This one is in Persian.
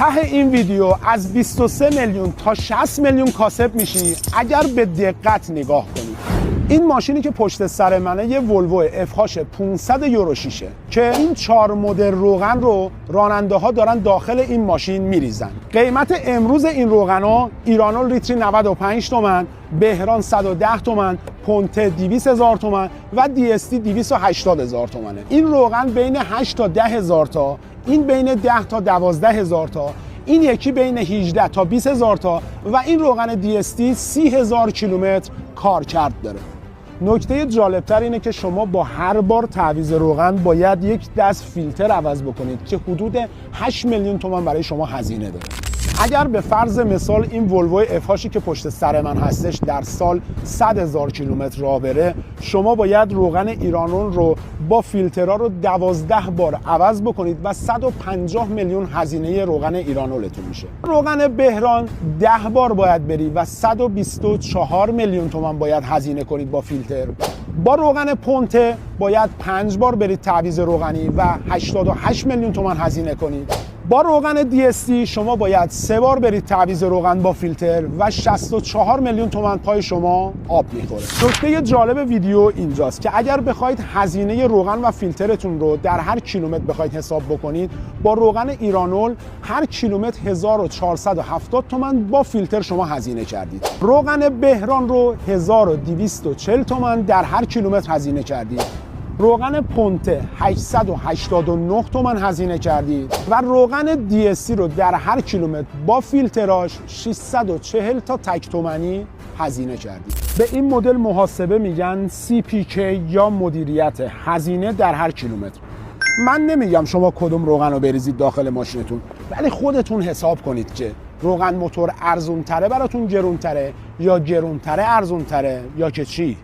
ته این ویدیو از 23 میلیون تا 60 میلیون کاسب میشی اگر به دقت نگاه کنی. این ماشینی که پشت سر منه یه ولوو افهاش 500 یورو 6 که این 4 مدل روغن رو راننده ها دارن داخل این ماشین میریزن. قیمت امروز این روغنا ایرانول لیتری 95 تومن، بهران 110 تومن، پونته 200,000 تومن و دی اس تی 280,000 تومنه. این روغن بین 8 تا 10,000 تا، این بین 10 تا 12,000 تا، این یکی بین 18 تا 20,000 تا و این روغن دی اس تی 30,000 کیلومتر کارکرد داره. نکته جالبتر اینه که شما با هر بار تعویض روغن باید یک دست فیلتر عوض بکنید که حدود 8 میلیون تومان برای شما هزینه داره. اگر به فرض مثال این ولوو افهاشی که پشت سر من هستش در سال 100,000 کیلومتر راه بره، شما باید روغن ایرانول رو با فیلترها رو 12 بار عوض بکنید و 150 میلیون هزینه روغن ایرانولتون میشه. روغن بهران 10 بار باید بری و 124 میلیون تومان باید هزینه کنید با فیلتر. با روغن پونته باید 5 بار برید تعویض روغنی و 88 میلیون تومان هزینه کنید. با روغن دی اس تی شما باید 3 بار برید تعویض روغن با فیلتر و 64 میلیون تومان پای شما آب میخوره. نکته جالب ویدیو اینجاست که اگر بخواید هزینه روغن و فیلترتون رو در هر کیلومتر بخواید حساب بکنید، با روغن ایرانول هر کیلومتر 1470 تومان با فیلتر شما هزینه کردید. روغن بهران رو 1240 تومان در هر کیلومتر هزینه کردید. روغن پونته 889 تومن هزینه کردید و روغن دی اس تی رو در هر کیلومتر با فیلتراش 640 تا تک تومانی هزینه کردید. به این مدل محاسبه میگن CPK یا مدیریت هزینه در هر کیلومتر. من نمیگم شما کدوم روغن رو بریزید داخل ماشینتون، ولی خودتون حساب کنید که روغن موتور ارزون تره براتون گرون تره یا گرون تره ارزون تره یا که چی.